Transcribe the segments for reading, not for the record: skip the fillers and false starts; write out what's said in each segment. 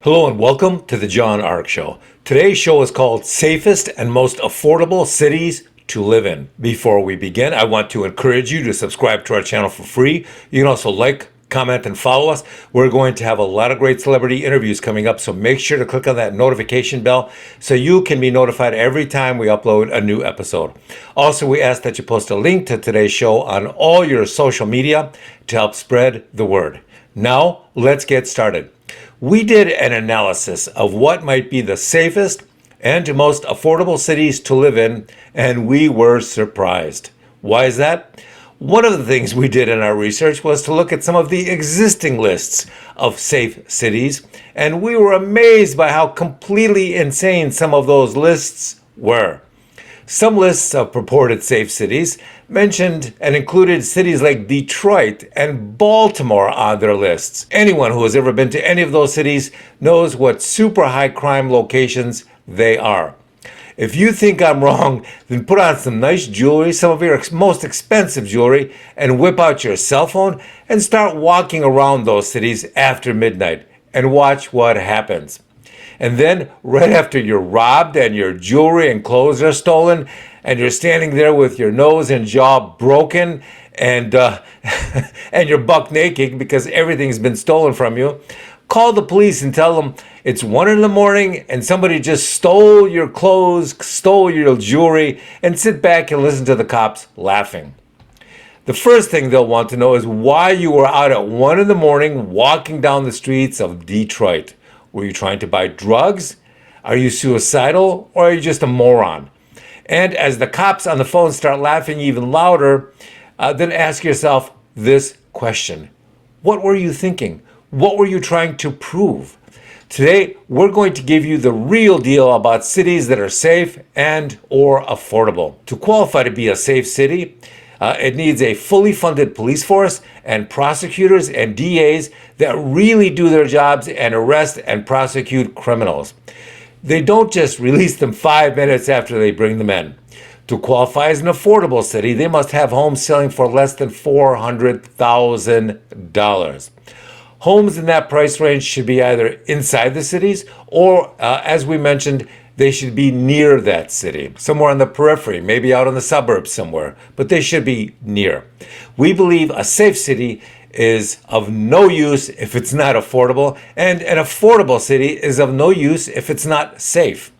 Hello and welcome to the John Ark Show. Today's show is called Safest and Most Affordable Cities to Live in. Before we begin, I want to encourage you to subscribe to our channel for free. You can also like, comment, and follow us. We're going to have a lot of great celebrity interviews coming up, so make sure to click on that notification bell so you can be notified every time we upload a new episode. Also, we ask that you post a link to today's show on all your social media to help spread the word. Now, let's get started. We did an analysis of what might be the safest and most affordable cities to live in, and we were surprised. Why is that? One of the things we did in our research was to look at some of the existing lists of safe cities, and we were amazed by how completely insane some of those lists were. Some lists of purported safe cities mentioned and included cities like Detroit and Baltimore on their lists. Anyone who has ever been to any of those cities knows what super high crime locations they are. If you think I'm wrong, then put on some nice jewelry, some of your most expensive jewelry, and whip out your cell phone and start walking around those cities after midnight and watch what happens. And then, right after you're robbed and your jewelry and clothes are stolen, and you're standing there with your nose and jaw broken and and you're buck naked because everything's been stolen from you, call the police and tell them it's 1 a.m. and somebody just stole your clothes, stole your jewelry, and sit back and listen to the cops laughing. The first thing they'll want to know is why you were out at 1 a.m. walking down the streets of Detroit. Were you trying to buy drugs? Are you suicidal, or are you just a moron? And as the cops on the phone start laughing even louder, then ask yourself this question. What were you thinking? What were you trying to prove? Today, we're going to give you the real deal about cities that are safe and or affordable. To qualify to be a safe city, it needs a fully funded police force and prosecutors and DAs that really do their jobs and arrest and prosecute criminals. They don't just release them 5 minutes after they bring them in. To qualify as an affordable city, they must have homes selling for less than $400,000. Homes in that price range should be either inside the cities or, as we mentioned, they should be near that city, somewhere on the periphery, maybe out in the suburbs somewhere, but they should be near. We believe a safe city is of no use if it's not affordable, and an affordable city is of no use if it's not safe.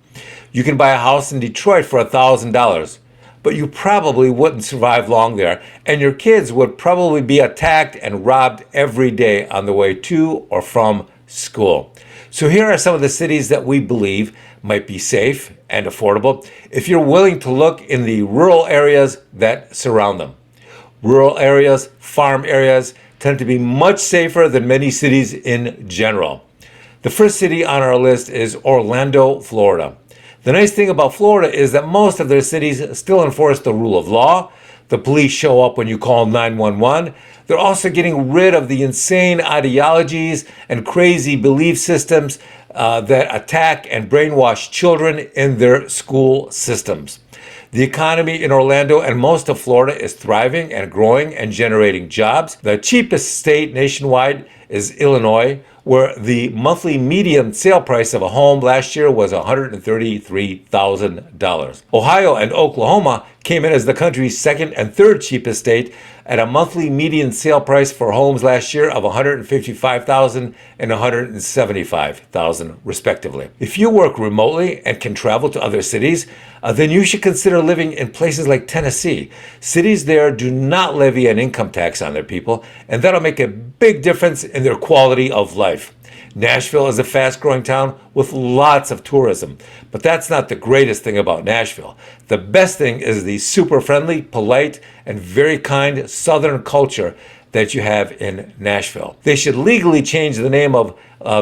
You can buy a house in Detroit for $1,000, but you probably wouldn't survive long there, and your kids would probably be attacked and robbed every day on the way to or from school. So here are some of the cities that we believe might be safe and affordable if you're willing to look in the rural areas that surround them. Rural areas, farm areas, tend to be much safer than many cities in general. The first city on our list is Orlando, Florida. The nice thing about Florida is that most of their cities still enforce the rule of law. The police show up when you call 911. They're also getting rid of the insane ideologies and crazy belief systems that attack and brainwash children in their school systems. The economy in Orlando and most of Florida is thriving and growing and generating jobs. The cheapest state nationwide is Illinois, where the monthly median sale price of a home last year was $133,000. Ohio and Oklahoma came in as the country's second and third cheapest state at a monthly median sale price for homes last year of $155,000 and $175,000 respectively. If you work remotely and can travel to other cities, then you should consider living in places like Tennessee. Cities there do not levy an income tax on their people, and that'll make a big difference in their quality of life. Nashville is a fast-growing town with lots of tourism, but that's not the greatest thing about Nashville. The best thing is the super friendly, polite, and very kind Southern culture that you have in Nashville. They should legally change the name of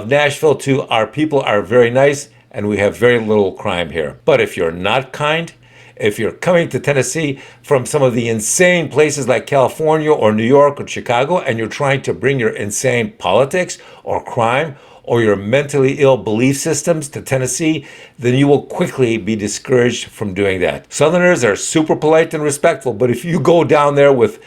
Nashville to Our People Are Very Nice, and we have very little crime here. But if you're not kind, if you're coming to Tennessee from some of the insane places like California or New York or Chicago, and you're trying to bring your insane politics or crime or your mentally ill belief systems to Tennessee, then you will quickly be discouraged from doing that. Southerners are super polite and respectful, but if you go down there with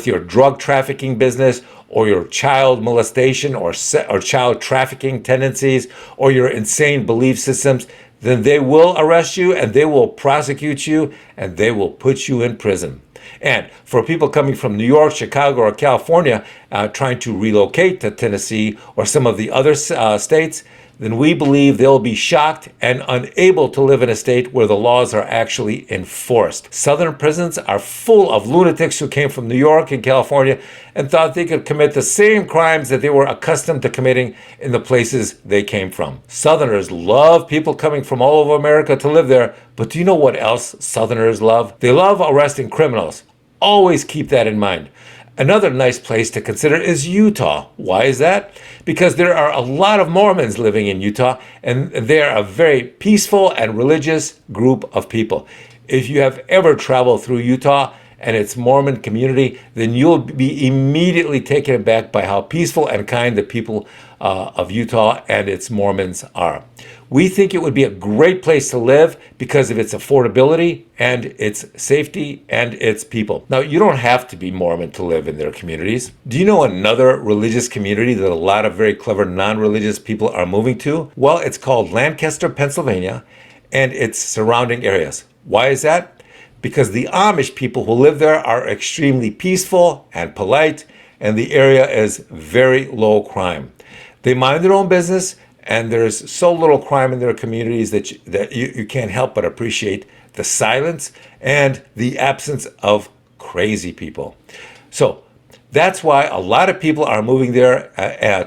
your drug trafficking business, or your child molestation or child trafficking tendencies, or your insane belief systems, then they will arrest you and they will prosecute you and they will put you in prison. And for people coming from New York, Chicago, or California trying to relocate to Tennessee or some of the other states, then we believe they'll be shocked and unable to live in a state where the laws are actually enforced. Southern prisons are full of lunatics who came from New York and California and thought they could commit the same crimes that they were accustomed to committing in the places they came from. Southerners love people coming from all over America to live there, but do you know what else Southerners love? They love arresting criminals. Always keep that in mind. Another nice place to consider is Utah. Why is that? Because there are a lot of Mormons living in Utah, and they're a very peaceful and religious group of people. If you have ever traveled through Utah and its Mormon community, then you'll be immediately taken aback by how peaceful and kind the people of Utah and its Mormons are. We think it would be a great place to live because of its affordability and its safety and its people. Now, you don't have to be Mormon to live in their communities. Do you know another religious community that a lot of very clever non-religious people are moving to? Well, it's called Lancaster, Pennsylvania, and its surrounding areas. Why is that? Because the Amish people who live there are extremely peaceful and polite, and the area is very low crime. They mind their own business, and there's so little crime in their communities that you can't help but appreciate the silence and the absence of crazy people. So that's why a lot of people are moving there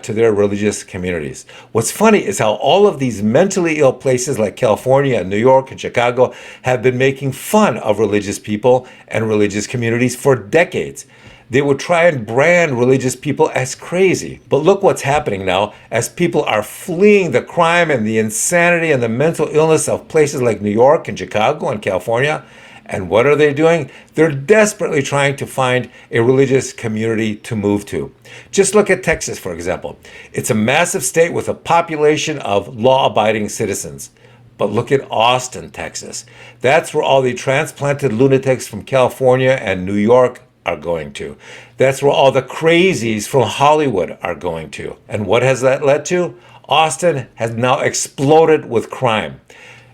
to their religious communities. What's funny is how all of these mentally ill places like California and New York and Chicago have been making fun of religious people and religious communities for decades. They would try and brand religious people as crazy. But look what's happening now as people are fleeing the crime and the insanity and the mental illness of places like New York and Chicago and California. And what are they doing? They're desperately trying to find a religious community to move to. Just look at Texas, for example. It's a massive state with a population of law-abiding citizens. But look at Austin, Texas. That's where all the transplanted lunatics from California and New York are going to. That's where all the crazies from Hollywood are going to. And what has that led to? Austin has now exploded with crime.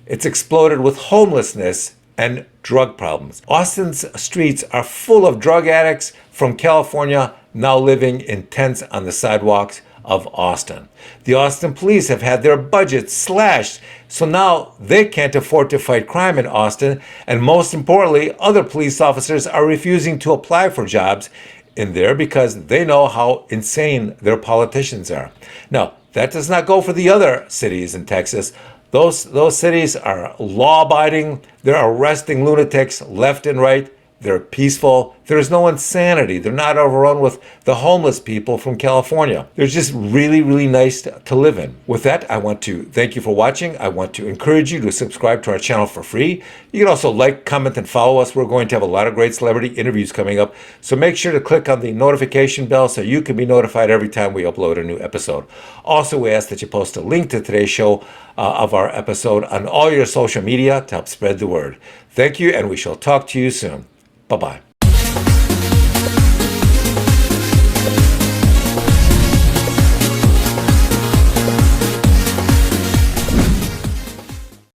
It's exploded with homelessness and drug problems. Austin's streets are full of drug addicts from California now living in tents on the sidewalks of Austin. The Austin police have had their budgets slashed, so now they can't afford to fight crime in Austin, and most importantly, other police officers are refusing to apply for jobs in there because they know how insane their politicians are. Now, that does not go for the other cities in Texas. Those cities are law-abiding. They're arresting lunatics left and right. They're peaceful. There's no insanity. They're not overrun with the homeless people from California. They're just really, really nice to live in. With that, I want to thank you for watching. I want to encourage you to subscribe to our channel for free. You can also like, comment, and follow us. We're going to have a lot of great celebrity interviews coming up. So make sure to click on the notification bell so you can be notified every time we upload a new episode. Also, we ask that you post a link to today's show of our episode on all your social media to help spread the word. Thank you, and we shall talk to you soon. Bye-bye.